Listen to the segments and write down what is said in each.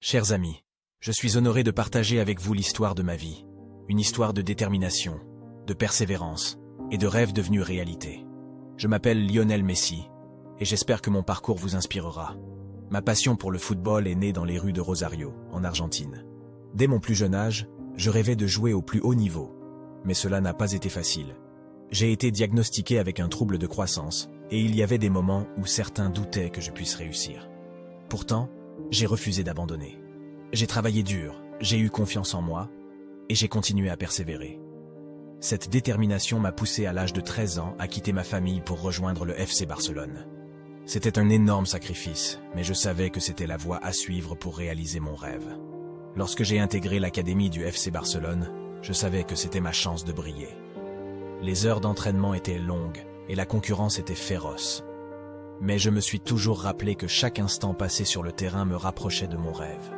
Chers amis, je suis honoré de partager avec vous l'histoire de ma vie, une histoire de détermination, de persévérance et de rêves devenus réalité. Je m'appelle Lionel Messi et j'espère que mon parcours vous inspirera. Ma passion pour le football est née dans les rues de Rosario, en Argentine. Dès mon plus jeune âge, je rêvais de jouer au plus haut niveau, mais cela n'a pas été facile. J'ai été diagnostiqué avec un trouble de croissance et il y avait des moments où certains doutaient que je puisse réussir. Pourtant, j'ai refusé d'abandonner. J'ai travaillé dur, j'ai eu confiance en moi et j'ai continué à persévérer. Cette détermination m'a poussé à l'âge de 13 ans à quitter ma famille pour rejoindre le FC Barcelone. C'était un énorme sacrifice, mais je savais que c'était la voie à suivre pour réaliser mon rêve. Lorsque j'ai intégré l'académie du FC Barcelone, je savais que c'était ma chance de briller. Les heures d'entraînement étaient longues et la concurrence était féroce. Mais je me suis toujours rappelé que chaque instant passé sur le terrain me rapprochait de mon rêve.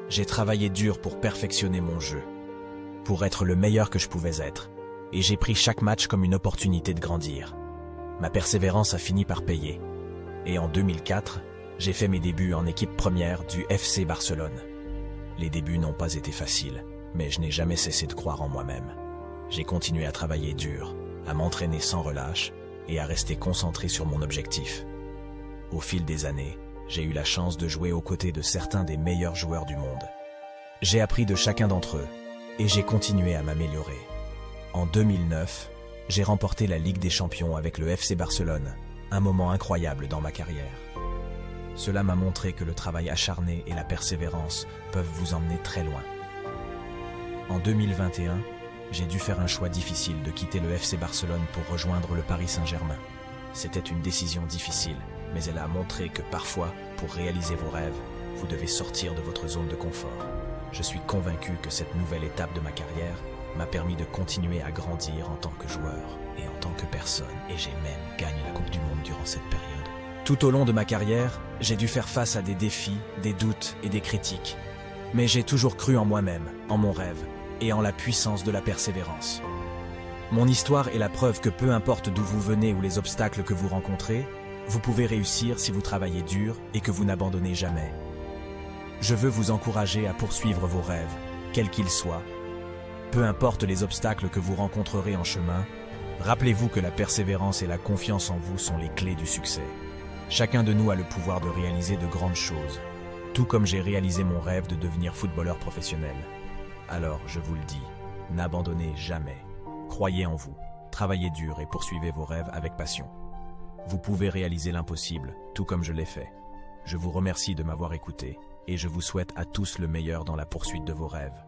J'ai travaillé dur pour perfectionner mon jeu, pour être le meilleur que je pouvais être, et j'ai pris chaque match comme une opportunité de grandir. Ma persévérance a fini par payer, et en 2004, j'ai fait mes débuts en équipe première du FC Barcelone. Les débuts n'ont pas été faciles, mais je n'ai jamais cessé de croire en moi-même. J'ai continué à travailler dur, à m'entraîner sans relâche, et à rester concentré sur mon objectif. Au fil des années, j'ai eu la chance de jouer aux côtés de certains des meilleurs joueurs du monde. J'ai appris de chacun d'entre eux, et j'ai continué à m'améliorer. En 2009, j'ai remporté la Ligue des Champions avec le FC Barcelone, un moment incroyable dans ma carrière. Cela m'a montré que le travail acharné et la persévérance peuvent vous emmener très loin. En 2021, j'ai dû faire un choix difficile de quitter le FC Barcelone pour rejoindre le Paris Saint-Germain. C'était une décision difficile, mais elle a montré que parfois, pour réaliser vos rêves, vous devez sortir de votre zone de confort. Je suis convaincu que cette nouvelle étape de ma carrière m'a permis de continuer à grandir en tant que joueur et en tant que personne, et j'ai même gagné la Coupe du Monde durant cette période. Tout au long de ma carrière, j'ai dû faire face à des défis, des doutes et des critiques. Mais j'ai toujours cru en moi-même, en mon rêve, et en la puissance de la persévérance. Mon histoire est la preuve que peu importe d'où vous venez ou les obstacles que vous rencontrez, vous pouvez réussir si vous travaillez dur et que vous n'abandonnez jamais. Je veux vous encourager à poursuivre vos rêves, quels qu'ils soient. Peu importe les obstacles que vous rencontrerez en chemin, rappelez-vous que la persévérance et la confiance en vous sont les clés du succès. Chacun de nous a le pouvoir de réaliser de grandes choses, tout comme j'ai réalisé mon rêve de devenir footballeur professionnel. Alors, je vous le dis, n'abandonnez jamais. Croyez en vous, travaillez dur et poursuivez vos rêves avec passion. Vous pouvez réaliser l'impossible, tout comme je l'ai fait. Je vous remercie de m'avoir écouté et je vous souhaite à tous le meilleur dans la poursuite de vos rêves.